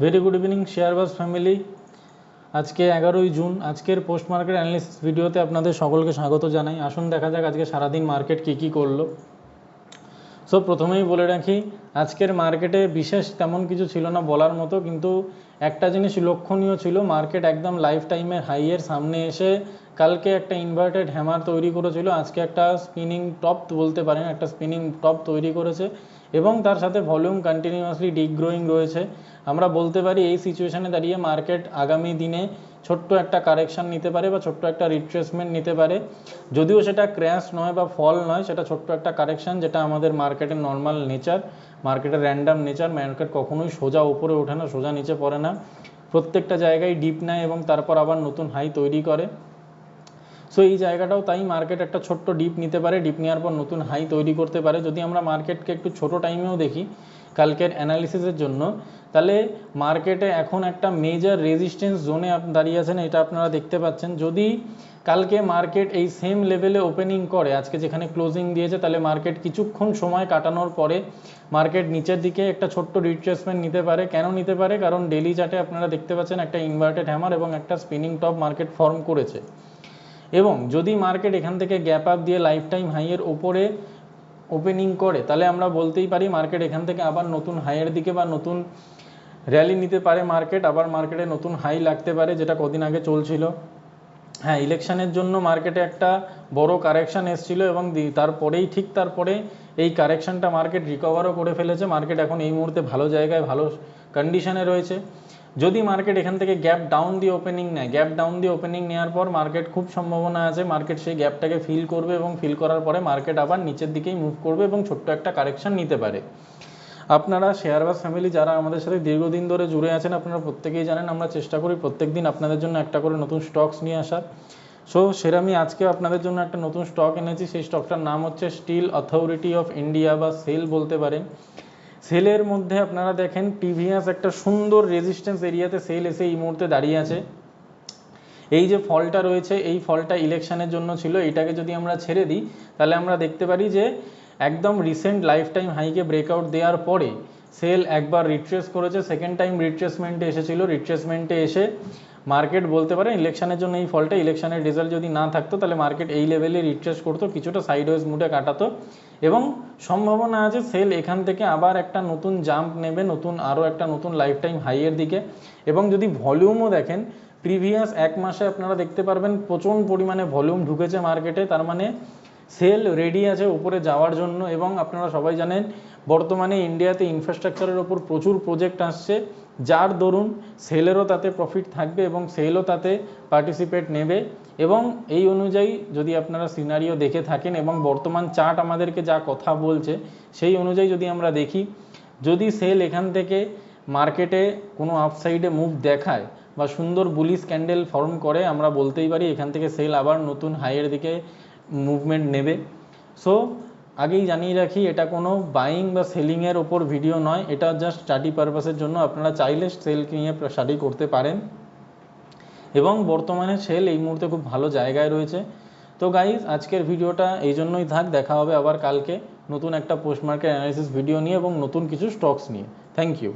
Very good evening Sharebaaz family. আজকে 11ই June. আজকের পোস্ট মার্কেট অ্যানালিসিস ভিডিওতে আপনাদের সকলকে স্বাগত জানাই। আসুন দেখা যাক আজকে সারাদিন মার্কেট কী করলো। সো প্রথমেই বলে রাখি, আজকের মার্কেটে বিশেষ তেমন কিছু ছিল না বলার মতো, কিন্তু একটা জিনিস লক্ষণীয় ছিল, মার্কেট একদম লাইফ টাইমের হাইয়ের সামনে এসে কালকে একটা ইনভার্টেড হ্যামার তৈরি করেছিল, আজকে একটা স্পিনিং টপ বলতে পারেন, একটা স্পিনিং টপ তৈরি করেছে এবং তার সাথে ভলিউম কন্টিনিউয়াসলি ডিগ্রোয়িং রয়েছে। আমরা বলতে পারি এই সিচুয়েশনে দাঁড়িয়ে মার্কেট আগামী দিনে ছোট্ট একটা কারেকশান নিতে পারে বা ছোট্ট একটা রিট্রেসমেন্ট নিতে পারে, যদিও সেটা ক্র্যাশ নয় বা ফল নয়, সেটা ছোট্ট একটা কারেকশান, যেটা আমাদের মার্কেটের নর্মাল নেচার, মার্কেটের র্যান্ডাম নেচার। মার্কেট কখনোই সোজা উপরে ওঠে না, সোজা নিচে পড়ে না, প্রত্যেকটা জায়গায় ডিপ নেয় এবং তারপর আবার নতুন হাই তৈরি করে। সো এই জায়গাটাও তাই, মার্কেট একটা ছোট্ট ডিপ নিতে পারে, ডিপ নেওয়ার পর নতুন হাই তৈরি করতে পারে। যদি আমরা মার্কেটকে একটু ছোট টাইমেও দেখি কালকের অ্যানালিসিসের জন্য, তাহলে মার্কেটে এখন একটা মেজর রেজিস্ট্যান্স জোনে দাঁড়িয়ে আছেন, এটা আপনারা দেখতে পাচ্ছেন। যদি কালকে মার্কেট এই সেম লেভেলে ওপেনিং করে আজকে যেখানে ক্লোজিং দিয়েছে, তাহলে মার্কেট কিছুক্ষণ সময় কাটানোর পরে মার্কেট নিচের দিকে একটা ছোট্ট রিট্রেসমেন্ট নিতে পারে। কেন নিতে পারে? কারণ ডেলি চার্টে আপনারা দেখতে পাচ্ছেন একটা ইনভার্টেড হ্যামার এবং একটা স্পিনিং টপ মার্কেট ফর্ম করেছে। এবং যদি মার্কেট এখান থেকে গ্যাপ আপ দিয়ে লাইফ টাইম হাইয়ের ওপরে ওপেনিং করে, তাহলে আমরা বলতেই পারি মার্কেট এখান থেকে আবার নতুন হাইয়ের দিকে বা নতুন র্যালি নিতে পারে মার্কেট, আবার মার্কেটে নতুন হাই লাগতে পারে, যেটা কদিন আগে চলছিল। হ্যাঁ, ইলেকশনের জন্য মার্কেটে একটা বড় কারেকশান এসেছিল এবং ঠিক তারপরে এই কারেকশানটা মার্কেট রিকভারও করে ফেলেছে। মার্কেট এখন এই মুহূর্তে ভালো জায়গায়, ভালো কন্ডিশনে রয়েছে। যদি মার্কেট এখান থেকে গ্যাপ ডাউন দিয়ে ওপেনিং নেয়, গ্যাপ ডাউন দিয়ে ওপেনিং নেওয়ার পর মার্কেট খুব সম্ভাবনা আছে মার্কেট সেই গ্যাপটাকে ফিল করবে এবং ফিল করার পরে মার্কেট আবার নিচের দিকেই মুভ করবে এবং ছোট্ট একটা কারেকশান নিতে পারে। আপনারা শেয়ারবাজ ফ্যামিলি যারা আমাদের সাথে দীর্ঘদিন ধরে জুড়ে আছেন, আপনারা প্রত্যেকেই জানেন আমরা চেষ্টা করি প্রত্যেক দিন আপনাদের জন্য একটা করে নতুন স্টকস নিয়ে আসার। সো সেরকমই আজকে আপনাদের জন্য একটা নতুন স্টক এনেছি। সেই স্টকটার নাম হচ্ছে স্টিল অথরিটি অফ ইন্ডিয়া বা সেল বলতে পারেন। সেলের মধ্যে আপনারা দেখেন প্রিভিয়াস একটা সুন্দর রেজিস্ট্যান্স এরিয়াতে সেল এসে এই মুহূর্তে দাঁড়িয়ে আছে। এই যে ফলটা রয়েছে, এই ফলটা ইলেকশনের জন্য ছিল। এটাকে যদি আমরা ছেড়ে দিই, তাহলে আমরা দেখতে পারি যে একদম রিসেন্ট লাইফ টাইম হাইকে ব্রেকআউট দেওয়ার পরে সেল একবার রিট্রেস করেছে, সেকেন্ড টাইম রিট্রেসমেন্টে এসেছিল। রিট্রেসমেন্টে এসে মার্কেট বলতে পারেন ইলেকশনের জন্য এই ফলটা, ইলেকশনের রেজাল্ট যদি না থাকতো তাহলে মার্কেট এই লেভেলে রিট্রেস করতো, কিছুটা সাইডওয়েজ মুডে কাটাতো এবং সম্ভাবনা আছে সেল এখান থেকে আবার একটা নতুন জাম্প নেবে, আরও একটা নতুন লাইফ টাইম হাইয়ের দিকে। এবং যদি ভলিউমও দেখেন, প্রিভিয়াস এক মাসে আপনারা দেখতে পারবেন প্রচুর পরিমাণে ভলিউম ঢুকেছে মার্কেটে, তার মানে সেল রেডি আছে উপরে যাওয়ার জন্য। এবং আপনারা সবাই জানেন বর্তমানে ইন্ডিয়াতে ইনফ্রাস্ট্রাকচারের ওপর প্রচুর প্রজেক্ট আসছে, যার দরুন সেলেরও তাতে প্রফিট থাকবে এবং সেলও তাতে পার্টিসিপেট নেবে। এবং এই অনুযায়ী যদি আপনারা সিনারিও দেখে থাকেন এবং বর্তমান চার্ট আমাদেরকে যা কথা বলছে, সেই অনুযায়ী যদি আমরা দেখি, যদি সেল এখান থেকে মার্কেটে কোনো আপসাইডে মুভ দেখায় বা সুন্দর বুলিশ ক্যান্ডেল ফর্ম করে, আমরা বলতেই পারি এখান থেকে সেল আবার নতুন হাইয়ের দিকে মুভমেন্ট নেবে। সো আগেই জানিয়ে রাখি, এটা কোনো বাইং বা সেলিংয়ের ওপর ভিডিও নয়, এটা জাস্ট স্টাডি পারপাসের জন্য। আপনারা চাইলে সেলকে নিয়ে স্টাডি করতে পারেন এবং বর্তমানে সেল এই মুহূর্তে খুব ভালো জায়গায় রয়েছে। তো গাইজ, আজকের ভিডিওটা এই জন্যই থাক। দেখা হবে আবার কালকে নতুন একটা পোস্ট মার্কেট অ্যানালিসিস ভিডিও নিয়ে এবং নতুন কিছু স্টকস নিয়ে। Thank you.